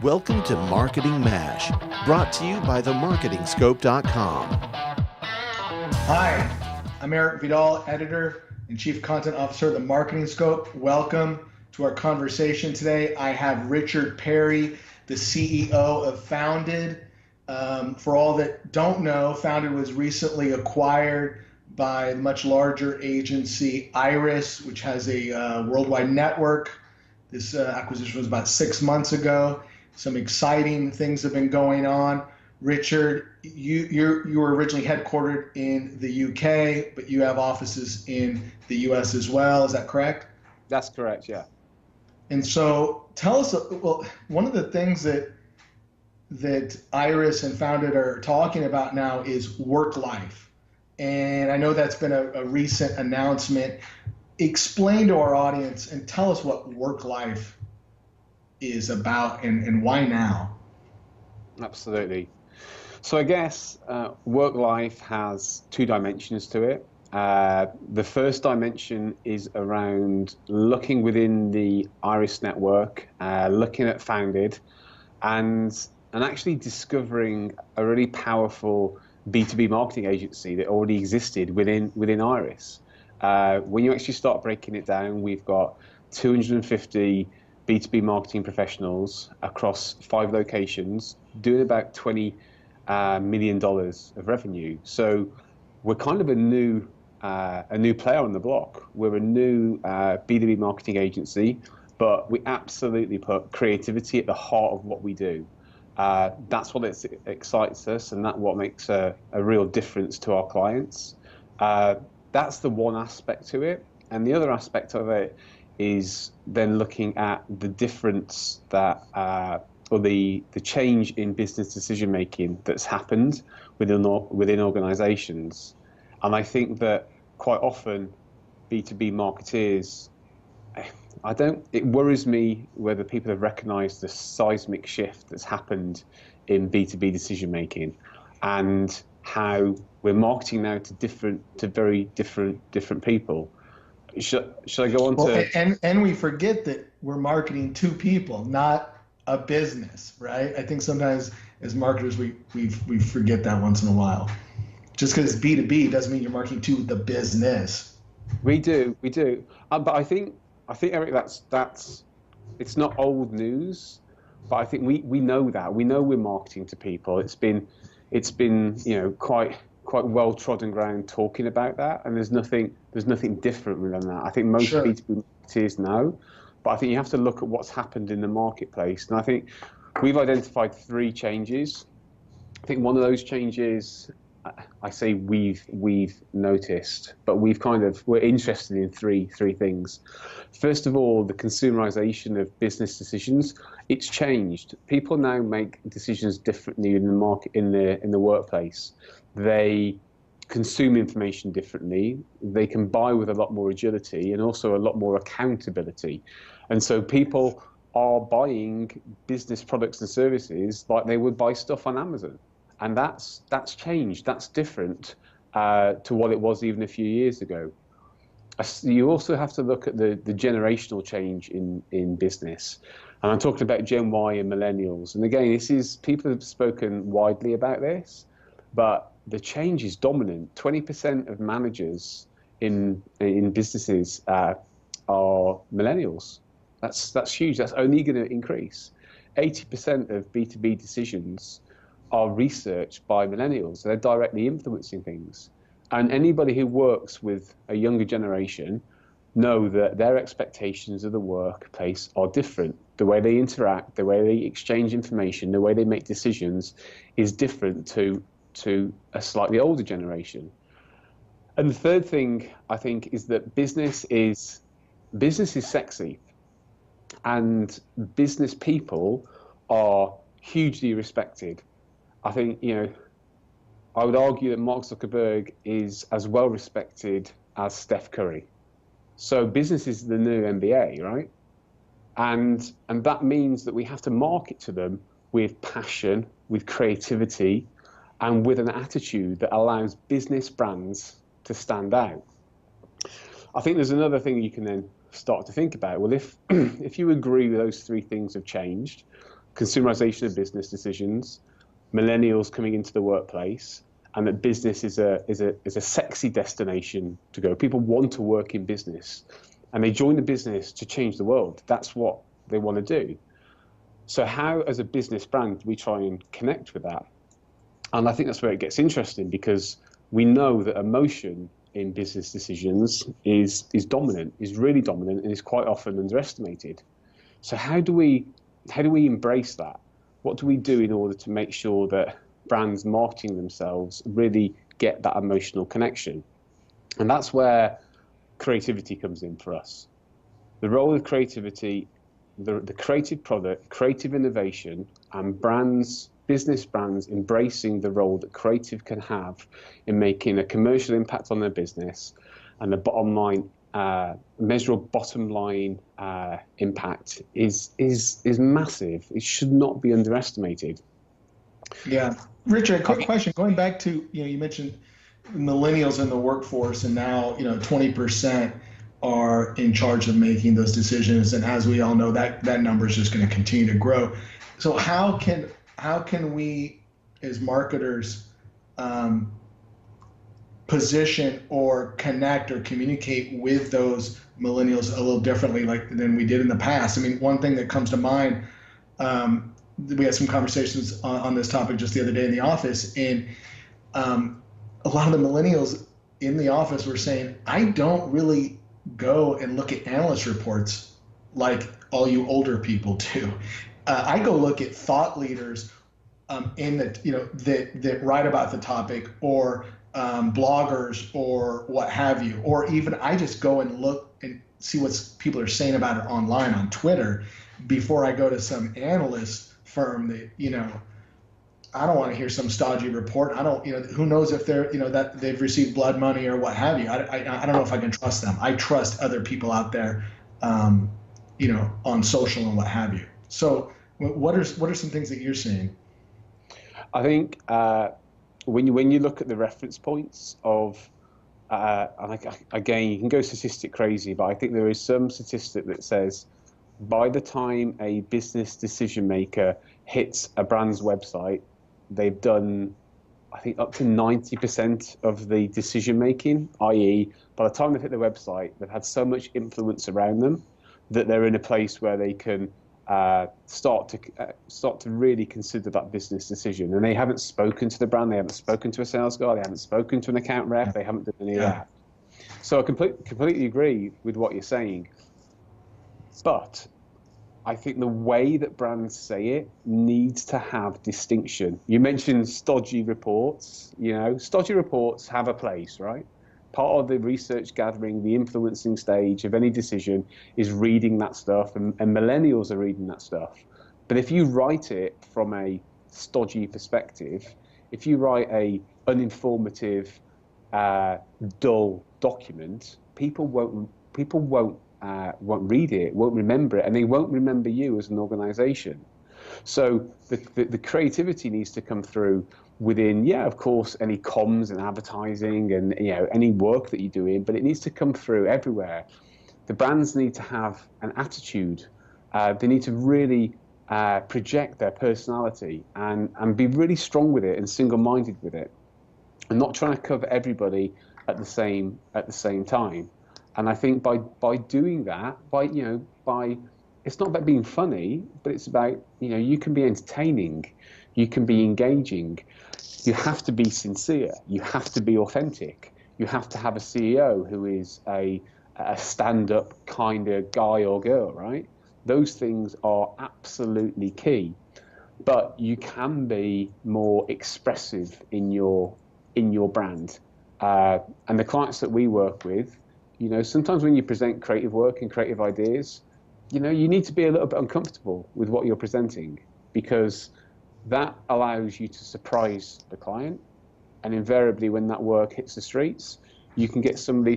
Welcome to Marketing MASH, brought to you by themarketingscope.com. Hi, I'm Eric Vidal, editor and chief content officer of the Marketing Scope. Welcome to our conversation today. I have Richard Perry, the CEO of Founded. For all that don't know, Founded was recently acquired by the much larger agency Iris, which has a worldwide network. This acquisition was about 6 months ago. Some exciting things have been going on. Richard, you were originally headquartered in the UK, but you have offices in the US as well. Is that correct? That's correct, yeah. And so tell us, well, one of the things that Iris and Founded are talking about now is work life. And I know that's been a recent announcement. Explain to our audience and tell us what work life is about and why now. Absolutely. So I guess work life has two dimensions to it. The first dimension is around looking within the Iris network, looking at Founded, and actually discovering a really powerful B2B marketing agency that already existed within Iris. When you actually start breaking it down, we've got 250 B2B marketing professionals across 5 locations doing about $20 million of revenue. So we're kind of a new player on the block. We're a new B2B marketing agency, but we absolutely put creativity at the heart of what we do. That's what excites us, and that's what makes a real difference to our clients. That's the one aspect to it. And the other aspect of it is then looking at the difference that, or the change in business decision making that's happened within organizations. And I think that quite often B2B marketeers, it worries me whether people have recognized the seismic shift that's happened in B2B decision making and how we're marketing now to very different people. Should I go on to? And we forget that we're marketing to people, not a business, right? I think sometimes as marketers we forget that once in a while. Just because it's B2B doesn't mean you're marketing to the business. We do. But I think Eric, that's it's not old news, but I think we know that. We know we're marketing to people. It's been quite well trodden ground talking about that, and there's nothing different than that. I think most B2B marketers know, but I think you have to look at what's happened in the marketplace. And I think we've identified 3 changes. I think one of those changes, I say we've noticed, but we're interested in three things. First of all, the consumerization of business decisions. It's changed. People now make decisions differently in the market, in the workplace. They consume information differently. They can buy with a lot more agility and also a lot more accountability. And so people are buying business products and services like they would buy stuff on Amazon. And that's changed. That's different to what it was even a few years ago. You also have to look at the generational change in business. And I'm talking about Gen Y and millennials. And again, people have spoken widely about this, but the change is dominant. 20% of managers in businesses are millennials. That's huge. That's only going to increase. 80% of B2B decisions are researched by millennials. They're directly influencing things. And anybody who works with a younger generation know that their expectations of the workplace are different. The way they interact, the way they exchange information, the way they make decisions is different to a slightly older generation. And the third thing I think is that business is sexy, and business people are hugely respected. I think, I would argue that Mark Zuckerberg is as well respected as Steph Curry. So business is the new NBA, right? And that means that we have to market to them with passion, with creativity, and with an attitude that allows business brands to stand out. I think there's another thing you can then start to think about, well, if if you agree with those three things have changed, consumerization of business decisions, millennials coming into the workplace, and that business is a sexy destination to go. People want to work in business, and they join the business to change the world. That's what they want to do. So how, as a business brand, do we try and connect with that? And I think that's where it gets interesting, because we know that emotion in business decisions is dominant, is really dominant, and is quite often underestimated. So how do we embrace that? What do we do in order to make sure that brands marketing themselves really get that emotional connection? And that's where creativity comes in for us. The role of creativity, the creative product, creative innovation, and brands, business brands embracing the role that creative can have in making a commercial impact on their business, and the bottom line, measurable bottom line impact is massive. It should not be underestimated. Yeah, Richard, a quick question. Going back to, you mentioned millennials in the workforce, and now 20% are in charge of making those decisions, and as we all know, that number is just going to continue to grow. So how can we, as marketers, position or connect or communicate with those millennials a little differently than we did in the past? I mean, one thing that comes to mind, we had some conversations on this topic just the other day in the office, and a lot of the millennials in the office were saying, I don't really go and look at analyst reports like all you older people do. I go look at thought leaders that write about the topic, or bloggers, or what have you, or even I just go and look and see what people are saying about it online on Twitter before I go to some analyst firm that I don't want to hear some stodgy report. I don't, who knows if they're, that they've received blood money or what have you. I don't know if I can trust them. I trust other people out there, on social and what have you. So what are some things that you're seeing? I think when you look at the reference points of, and again, you can go statistic crazy, but I think there is some statistic that says by the time a business decision maker hits a brand's website, they've done, I think, up to 90% of the decision making, i.e., by the time they've hit the website, they've had so much influence around them that they're in a place where they can start to really consider that business decision. And they haven't spoken to the brand, they haven't spoken to a sales guy, they haven't spoken to an account rep, they haven't done any of that. So I completely agree with what you're saying. But I think the way that brands say it needs to have distinction. You mentioned stodgy reports. Stodgy reports have a place, right? Part of the research gathering, the influencing stage of any decision is reading that stuff, and millennials are reading that stuff. But if you write it from a stodgy perspective, if you write a uninformative, dull document, people won't read it, won't remember it, and they won't remember you as an organization. So the creativity needs to come through within, of course, any comms and advertising and any work that you're doing, but it needs to come through everywhere. The brands need to have an attitude. They need to really project their personality and be really strong with it and single-minded with it, and not trying to cover everybody at the same time. And I think by doing that, it's not about being funny, but it's about, you can be entertaining, you can be engaging, you have to be sincere, you have to be authentic, you have to have a CEO who is a stand-up kind of guy or girl, right? Those things are absolutely key, but you can be more expressive in your brand. And the clients that we work with, sometimes when you present creative work and creative ideas, you need to be a little bit uncomfortable with what you're presenting, because that allows you to surprise the client. And invariably, when that work hits the streets, you can get somebody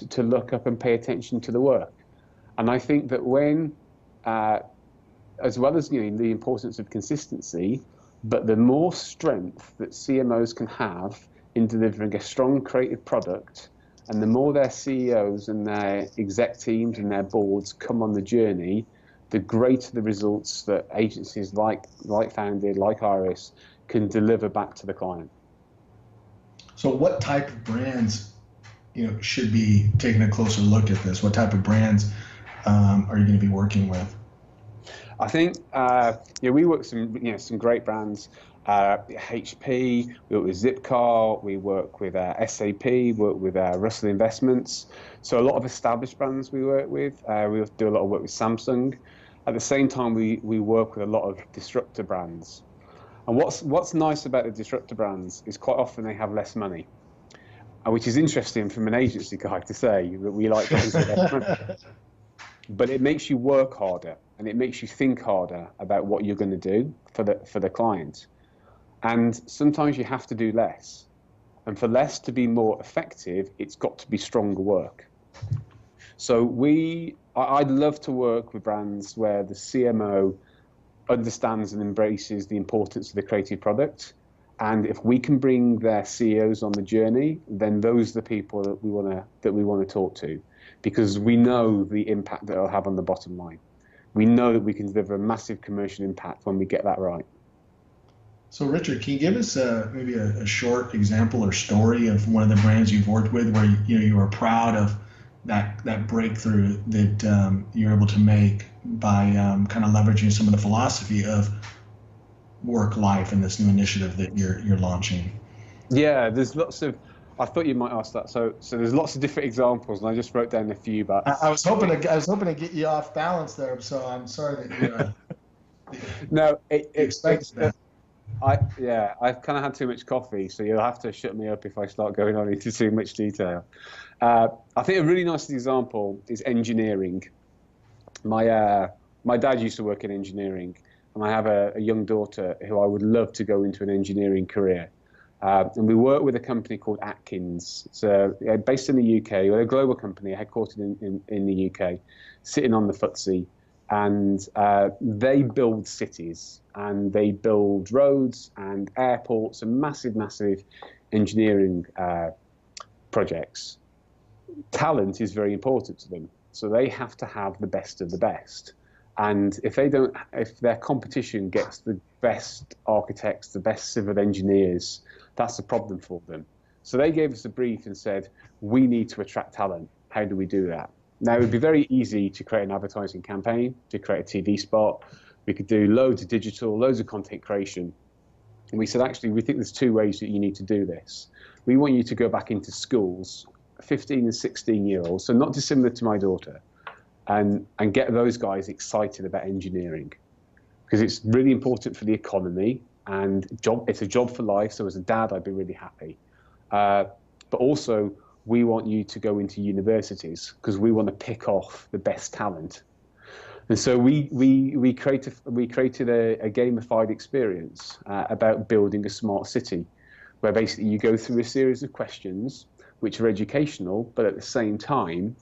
to look up and pay attention to the work. And I think that when, as well as the importance of consistency, but the more strength that CMOs can have in delivering a strong creative product And the more their CEOs and their exec teams and their boards come on the journey, the greater the results that agencies like Founded, like Iris, can deliver back to the client. So what type of brands, should be taking a closer look at this? What type of brands are you going to be working with? I think we work with some great brands. HP, we work with Zipcar, we work with SAP, work with Russell Investments. So a lot of established brands we work with. We do a lot of work with Samsung. At the same time, we work with a lot of disruptor brands. And what's nice about the disruptor brands is quite often they have less money, which is interesting from an agency guy to say that we like things with less money. But it makes you work harder and it makes you think harder about what you're going to do for the client. And sometimes you have to do less. And for less to be more effective, it's got to be stronger work. So I'd love to work with brands where the CMO understands and embraces the importance of the creative product. And if we can bring their CEOs on the journey, then those are the people that we want to talk to, because we know the impact that it'll have on the bottom line. We know that we can deliver a massive commercial impact when we get that right. So Richard, can you give us maybe a short example or story of one of the brands you've worked with where you are proud of that breakthrough that you're able to make by kind of leveraging some of the philosophy of work life in this new initiative that you're launching? Yeah, there's lots of. I thought you might ask that. So there's lots of different examples, and I just wrote down a few. But I was hoping to get you off balance there. So I'm sorry that you. No, it's that. I've kind of had too much coffee, so you'll have to shut me up if I start going on into too much detail. I think a really nice example is engineering. My dad used to work in engineering, and I have a young daughter who I would love to go into an engineering career. And we work with a company called Atkins. It's based in the UK. We're a global company, headquartered in the UK, sitting on the FTSE. And they build cities, and they build roads and airports and massive engineering projects. Talent is very important to them, so they have to have the best of the best. And if their competition gets the best architects, the best civil engineers, that's a problem for them. So they gave us a brief and said, we need to attract talent. How do we do that? Now, it would be very easy to create an advertising campaign, to create a TV spot. We could do loads of digital, loads of content creation. And we said, actually, we think there's two ways that you need to do this. We want you to go back into schools, 15 and 16-year-olds, so not dissimilar to my daughter, and get those guys excited about engineering, because it's really important for the economy, and it's a job for life. So as a dad, I'd be really happy. But also, we want you to go into universities because we want to pick off the best talent. And so we created a gamified experience about building a smart city, where basically you go through a series of questions which are educational, but at the same time,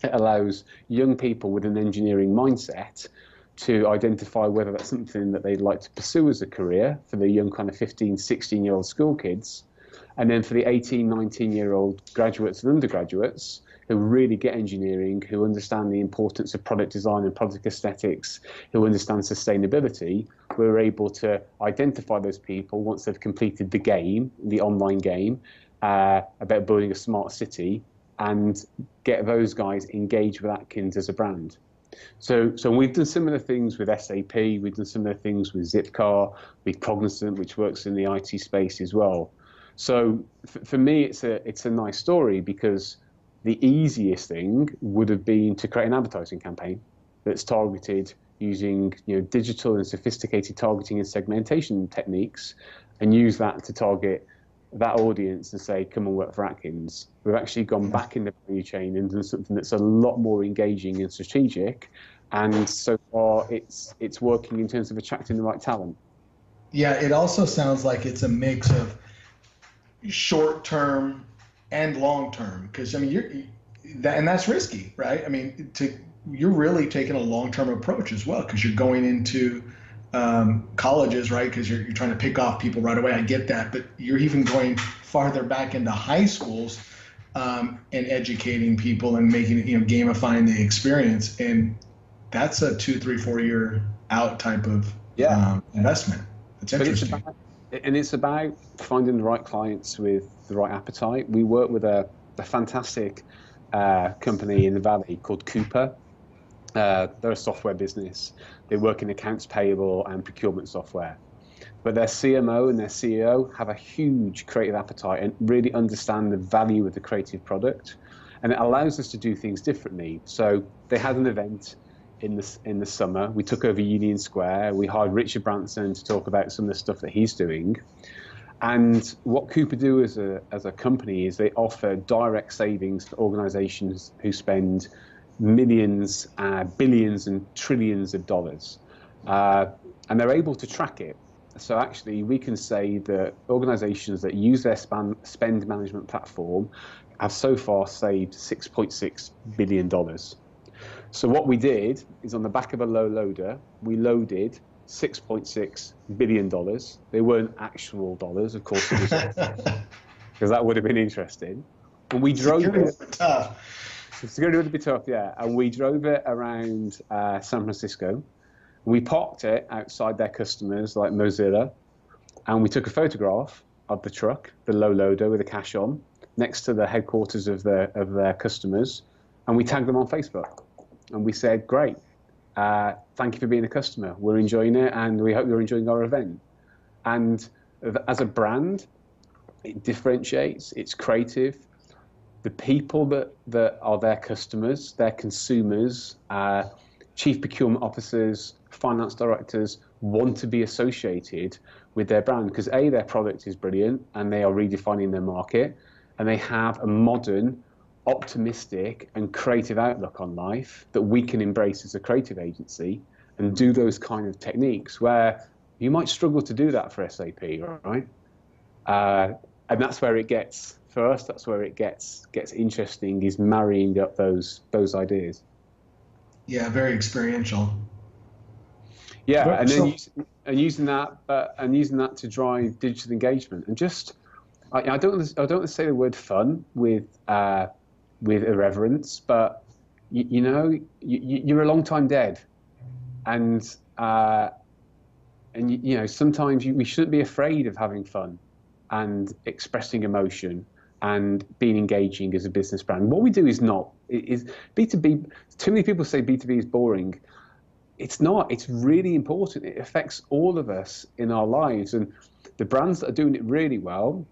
it allows young people with an engineering mindset to identify whether that's something that they'd like to pursue as a career for the young kind of 15, 16-year-old school kids. And then for the 18, 19-year-old graduates and undergraduates who really get engineering, who understand the importance of product design and product aesthetics, who understand sustainability, we're able to identify those people once they've completed the game, the online game, about building a smart city, and get those engaged with Atkins as a brand. So we've done similar things with SAP, we've done similar things with Zipcar, with Cognizant, which works in the IT space as well. So for me, it's a nice story, because the easiest thing would have been to create an advertising campaign that's targeted using digital and sophisticated targeting and segmentation techniques, and use that to target that audience and say, come and work for Atkins. We've actually gone back in the value chain and done something that's a lot more engaging and strategic, and so far it's working in terms of attracting the right talent. Yeah, it also sounds like it's a mix of short-term and long-term, because and that's risky, right? I mean, you're really taking a long-term approach as well, because you're going into colleges, right? Because you're trying to pick off people right away. I get that, but you're even going farther back into high schools and educating people and making it, gamifying the experience. And that's a 2, 3, 4 year out type of investment. It's interesting. It's about finding the right clients with the right appetite. We work with a fantastic company in the Valley called Cooper. They're a software business. They work in accounts payable and procurement software. But their CMO and their CEO have a huge creative appetite and really understand the value of the creative product. And it allows us to do things differently. So they had an event in the summer. We took over Union Square. We hired Richard Branson to talk about some of the stuff that he's doing. And what Cooper do as a company is they offer direct savings to organizations who spend millions, billions and trillions of dollars. And they're able to track it. So actually we can say that organizations that use their spend management platform have so far saved $6.6 billion. So what we did is on the back of a low loader, we loaded $6.6 billion. They weren't actual dollars, of course, because that would have been interesting. And we drove it. Tough. Security would be tough, yeah. And we drove it around San Francisco. We parked it outside their customers like Mozilla, and we took a photograph of the truck, the low loader with the cash on, next to the headquarters of their customers, and we tagged them on Facebook. And we said, great, thank you for being a customer. We're enjoying it, and we hope you're enjoying our event. And as a brand, it differentiates, it's creative. The people that are their customers, their consumers, chief procurement officers, finance directors want to be associated with their brand because A, their product is brilliant and they are redefining their market, and they have a modern, optimistic and creative outlook on life that we can embrace as a creative agency and do those kind of techniques where you might struggle to do that for SAP, right? And that's where it gets, for us, that's where it gets interesting, is marrying up those ideas. Yeah, very experiential. Yeah, and then using that to drive digital engagement, and just I don't want to say the word fun with irreverence, but you're a long time dead, and sometimes we shouldn't be afraid of having fun and expressing emotion and being engaging as a business brand. What we do is B2B. Too many people say B2B is boring. It's not. It's really important. It affects all of us in our lives. And the brands that are doing it really well,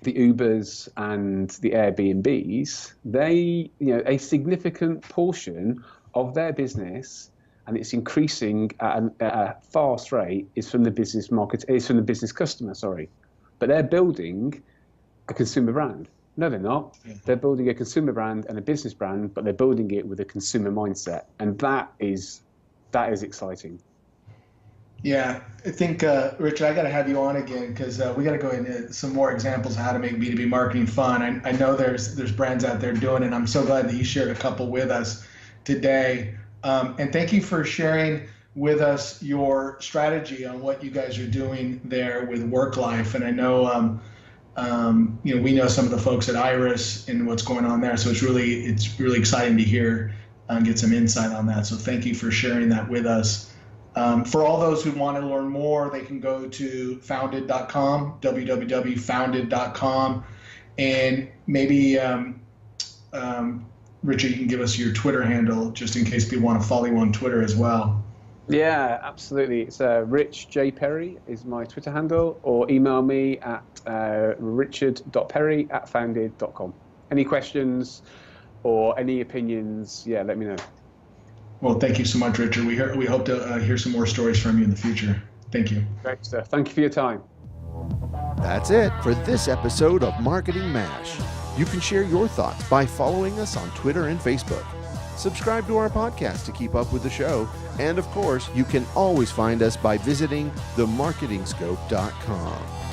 the Ubers and the Airbnbs, a significant portion of their business, and it's increasing at a fast rate, is from the business market. Is from the business customer. Sorry, but they're building a consumer brand. No, they're not. Yeah. They're building a consumer brand and a business brand, but they're building it with a consumer mindset, and that is exciting. Yeah, I think, Richard, I got to have you on again because we got to go into some more examples of how to make B2B marketing fun. I know there's brands out there doing it, and I'm so glad that you shared a couple with us today. And thank you for sharing with us your strategy on what you guys are doing there with work life. And I know, we know some of the folks at Iris and what's going on there. So it's really exciting to hear and get some insight on that. So thank you for sharing that with us. For all those who want to learn more, they can go to founded.com, www.founded.com. And maybe, Richard, you can give us your Twitter handle just in case people want to follow you on Twitter as well. Yeah, absolutely. It's Rich J. Perry is my Twitter handle, or email me at richard.perry@founded.com. Any questions or any opinions, let me know. Well, thank you so much, Richard. We hope to hear some more stories from you in the future. Thank you. Great stuff. Thank you for your time. That's it for this episode of Marketing MASH. You can share your thoughts by following us on Twitter and Facebook. Subscribe to our podcast to keep up with the show. And of course, you can always find us by visiting themarketingscope.com.